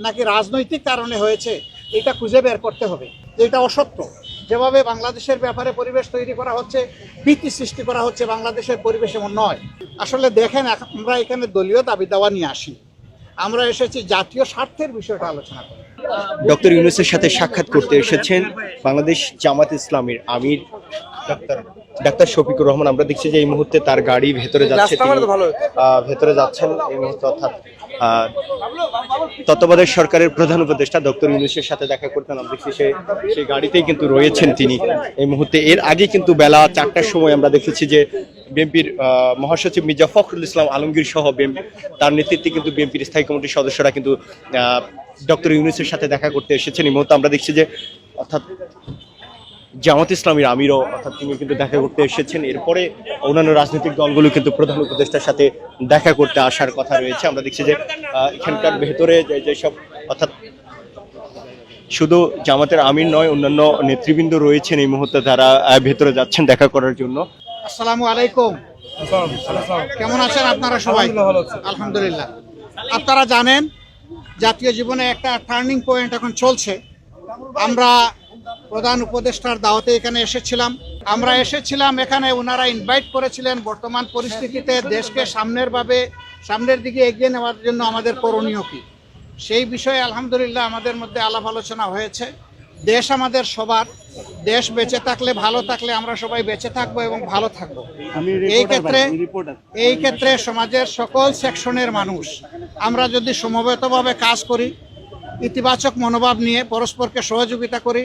নাকি রাজনৈতিক কারণে হয়েছে এটা খুঁজে বের করতে হবে। এটা অসত্য। যেভাবে বাংলাদেশের ব্যাপারে পরিবেশ তৈরি করা হচ্ছে, ভীতি সৃষ্টি করা হচ্ছে, বাংলাদেশের পরিবেশ এমন নয়। আসলে দেখেন, আমরা এখানে দলীয় দাবি দাওয়া নিয়ে আসি, আমরা এসেছি জাতীয় স্বার্থের বিষয়টা আলোচনা করি। ডক্টর ইউনূসের সাথে সাক্ষাৎ করতে এসেছেন বাংলাদেশ জামাত ইসলামীর আমির ডাক্তার শফিকুর রহমান। আমরা দেখছি যে এই মুহূর্তে তার গাড়ি ভেতরে যাচ্ছে, ভেতরে যাচ্ছেন এই মুহূর্তে, অর্থাৎ তত্ত্বাবধায়ক সরকারের প্রধান উপদেষ্টা ডক্টর ইউনূসের সাথে দেখা করতেন। আমরা দেখছি সেই গাড়িতেই কিন্তু রয়েছেন তিনি এই মুহূর্তে। এর আগে কিন্তু বেলা 4টার সময় আমরা দেখেছি যে বিএনপির মহাসচিব মির্জা ফখরুল ইসলাম আলমগীর সহ তার নেতৃত্বে কিন্তু বিএনপির স্থায়ী কমিটির সদস্যরা কিন্তু ডক্টর ইউনূসের সাথে দেখা করতে এসেছেন। এই মুহূর্তে আমরা দেখছি যে অর্থাৎ জামাত ইসলামীর আমিরও অর্থাৎ তিনি কিন্তু দেখা করতে এসেছেন। এরপরে অন্যান্য রাজনৈতিক দলগুলো কিন্তু প্রধান উপদেষ্টার সাথে দেখা করতে আসার কথা রয়েছে। আমরা দেখছি যে এখানকার ভেতরে যেসব অর্থাৎ শুধু জামাতের আমির নয়, অন্যান্য নেতৃবৃন্দ রয়েছেন এই মুহূর্তে, তারা ভেতরে যাচ্ছেন দেখা করার জন্য। আসসালামু আলাইকুম, কেমন আছেন আপনারা সবাই? আলহামদুলিল্লাহ। আপনারা জানেন জাতীয় জীবনে একটা টার্নিং পয়েন্ট এখন চলছে। আমরা প্রধান উপদেষ্টার দাওয়াতে এখানে এসেছিলাম। এখানে ওনারা ইনভাইট করেছিলেন বর্তমান পরিস্থিতিতে দেশকে সামনের দিকে এগিয়ে নেওয়ার জন্য আমাদের করণীয় কি, সেই বিষয়ে আলহামদুলিল্লাহ আমাদের মধ্যে আলাপ আলোচনা হয়েছে। দেশ আমাদের সবার, দেশ বেঁচে থাকলে, ভালো থাকলে আমরা সবাই বেঁচে থাকবো এবং ভালো থাকবো। এই ক্ষেত্রে সমাজের সকল সেকশনের মানুষ আমরা যদি সমবেতভাবে কাজ করি, ইতিবাচক মনোভাব নিয়ে পরস্পরকে সহযোগিতা করি,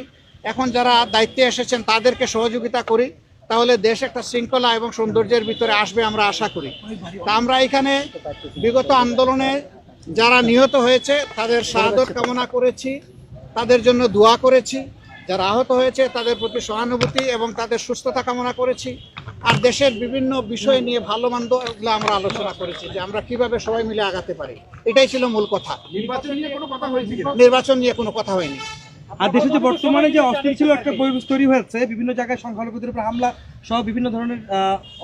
এখন যারা দায়িত্বে এসেছেন তাদেরকে সহযোগিতা করি, তাহলে দেশ একটা শৃঙ্খলা এবং সৌন্দর্যের ভিতরে আসবে আমরা আশা করি। তা আমরা এখানে বিগত আন্দোলনে যারা নিহত হয়েছে তাদের শাহাদত কামনা করেছি, তাদের জন্য দোয়া করেছি। যারা আহত হয়েছে তাদের প্রতি সহানুভূতি এবং তাদের সুস্থতা কামনা করেছি। আর দেশের বিভিন্ন বিষয় নিয়ে ভালো মন্দ এগুলো আমরা আলোচনা করেছি যে আমরা কিভাবে সবাই মিলে আগাতে পারি। এটাই ছিল মূল কথা। নির্বাচন নিয়ে কোনো কথা হয়নি। আর দেশে যে বর্তমানে যে অস্থিতিশীল একটা পরিবেশ তৈরি হয়েছে, বিভিন্ন জায়গায় সংখ্যালঘুদের উপর হামলা সহ বিভিন্ন ধরনের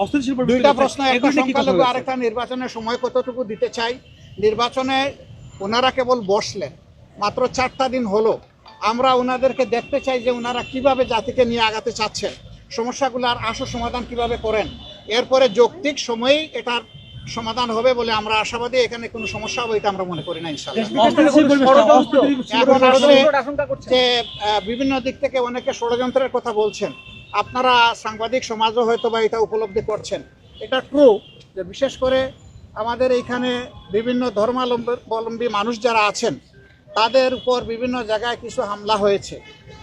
অস্থিতিশীল পরিবেশ। দুইটা প্রশ্ন, একটা সংখ্যালঘু, আরেকটা নির্বাচনের সময় কতটুকু দিতে চাই। নির্বাচনে ওনারা কেবল বসলেন, মাত্র 4টা দিন হলো। আমরা ওনাদেরকে দেখতে চাই যে ওনারা কিভাবে জাতিকে নিয়ে আগাতে চাচ্ছেন, সমস্যাগুলোর আশু সমাধান কিভাবে করেন। এরপরে যৌক্তিক সময়েই এটার সমাধান হবে বলে আমরা আশাবাদী। এখানে কোনো সমস্যা হবে এটা আমরা মনে করি না ইনশাআল্লাহ। যে বিভিন্ন দিক থেকে অনেকে ষড়যন্ত্রের কথা বলছেন, আপনারা সাংবাদিক সমাজও হয়তো বা এটা উপলব্ধি করছেন। এটা ট্রু যে বিশেষ করে আমাদের এইখানে বিভিন্ন ধর্মাবলম্বী মানুষ যারা আছেন তাদের উপর বিভিন্ন জায়গায় কিছু হামলা হয়েছে,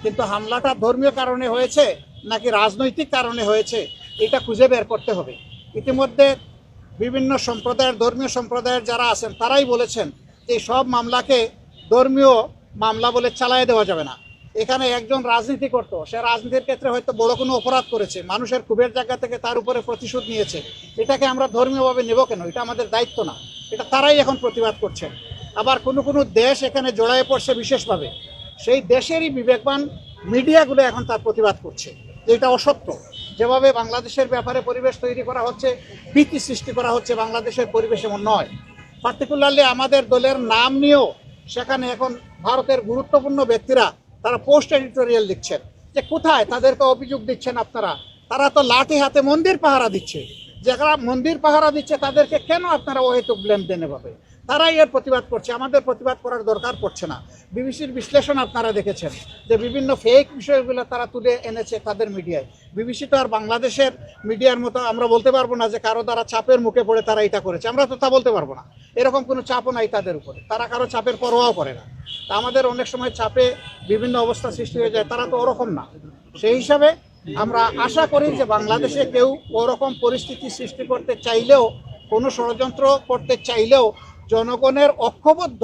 কিন্তু হামলাটা ধর্মীয় কারণে হয়েছে নাকি রাজনৈতিক কারণে হয়েছে এটা খুঁজে বের করতে হবে। ইতিমধ্যে বিভিন্ন ধর্মীয় সম্প্রদায়ের যারা আছেন তারাই বলেছেন যে সব মামলাকে ধর্মীয় মামলা বলে চালিয়ে দেওয়া যাবে না। এখানে একজন রাজনীতি করত, সে রাজনীতির ক্ষেত্রে হয়তো বড় কোনো অপরাধ করেছে, মানুষের ক্ষোভের জায়গা থেকে তার উপরে প্রতিশোধ নিয়েছে, এটাকে আমরা ধর্মীয়ভাবে নেব কেন? এটা আমাদের দায়িত্ব না। এটা তারাই এখন প্রতিবাদ করছেন। আবার কোনো দেশ এখানে জড়ায়ে পড়ছে বিশেষভাবে, সেই দেশেরই বিবেকবান মিডিয়াগুলো এখন তার প্রতিবাদ করছে যে এটা অসত্য। যেভাবে বাংলাদেশের ব্যাপারে পরিবেশ তৈরি করা হচ্ছে, ভীতি সৃষ্টি করা হচ্ছে, বাংলাদেশের পরিবেশ এমন নয়। পার্টিকুলারলি আমাদের দলের নাম নিয়েও সেখানে এখন ভারতের গুরুত্বপূর্ণ ব্যক্তিরা তারা পোস্ট এডিটোরিয়াল লিখছেন যে কোথায় তাদেরকে অভিযোগ দিচ্ছেন আপনারা, তারা তো লাঠি হাতে মন্দির পাহারা দিচ্ছে। যারা মন্দির পাহারা দিচ্ছে তাদেরকে কেন আপনারা অহেতুক ব্লেম দেন? এভাবে তারাই এর প্রতিবাদ করছে, আমাদের প্রতিবাদ করার দরকার পড়ছে না। বিবিসির বিশ্লেষণ আপনারা দেখেছেন যে বিভিন্ন ফেক বিষয়গুলো তারা তুলে এনেছে তাদের মিডিয়ায়। বিবিসি তো আর বাংলাদেশের মিডিয়ার মতো আমরা বলতে পারবো না যে কারো দ্বারা চাপের মুখে পড়ে তারা এটা করেছে, আমরা তো তা বলতে পারবো না। এরকম কোনো চাপও নাই তাদের উপরে, তারা কারো চাপের পরোয়াও করে না। তা আমাদের অনেক সময় চাপে বিভিন্ন অবস্থা সৃষ্টি হয়ে যায়, তারা তো ওরকম না। সেই হিসাবে আমরা আশা করি যে বাংলাদেশে কেউ ওরকম পরিস্থিতি সৃষ্টি করতে চাইলেও, কোনো ষড়যন্ত্র করতে চাইলেও জনগণের ঐক্যবদ্ধ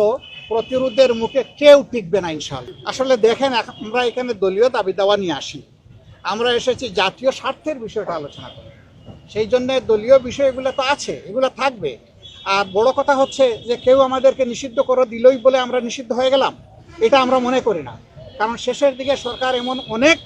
প্রতিরোধের মুখে কেউ টিকবে না ইনশাআল্লাহ। আসলে দেখেন, আমরা এখানে দলীয় দাবি দাওয়া নিয়ে আসি, আমরা এসেছি জাতীয় স্বার্থের বিষয়টা আলোচনা করি। সেই জন্য দলীয় বিষয়গুলো তো আছে, এগুলো থাকবে। আর বড় কথা হচ্ছে যে কেউ আমাদেরকে নিষিদ্ধ করে দিলই বলে আমরা নিষিদ্ধ হয়ে গেলাম, এটা আমরা মনে করি না। কারণ শেষের দিকে সরকার এমন অনেক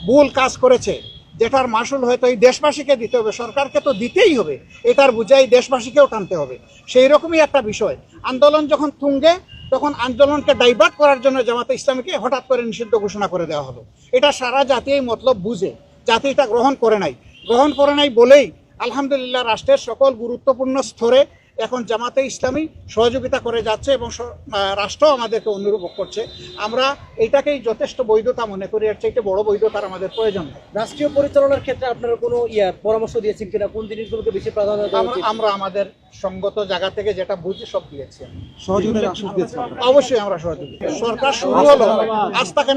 ভুল কাজ করেছে যেটার মাসুল হয়তো এই দেশবাসীকে দিতে হবে, সরকারকে তো দিতেই হবে, এটার বুঝাই দেশবাসীকেও টানতে হবে। সেই রকমই একটা বিষয়। আন্দোলন যখন তুঙ্গে তখন আন্দোলনকে ডাইভার্ট করার জন্য জামাতে ইসলামীকে হঠাৎ করে নিষিদ্ধ ঘোষণা করে দেওয়া হলো। এটা সারা জাতি এই মতলব বুঝে, জাতি এটা গ্রহণ করে নাই বলেই আলহামদুলিল্লাহ রাষ্ট্রের সকল গুরুত্বপূর্ণ স্তরে এখন জামাতে ইসলামী সহযোগিতা করে যাচ্ছে এবং রাষ্ট্র আমাদেরকে অনুরূপ করছে। আমরা এটাকেই যথেষ্ট বৈধতা মনে করি, এর চাইতে বড় বৈধতার আমাদের প্রয়োজন নেই। রাষ্ট্রীয় পরিচালনার ক্ষেত্রে আপনারা কোনো পরামর্শ দিয়েছেন কিনা, কোন জিনিসগুলোকে বেশি প্রাধান্য দেওয়া উচিত? আমরা আমাদের সঙ্গত জায়গা থেকে যেটা বুঝি সব দিয়েছি। সহযোগিতার আশ্বাস দিয়েছেন? অবশ্যই আমরা সহযোগিতা। সরকার শুরু হলো, আজ তাকে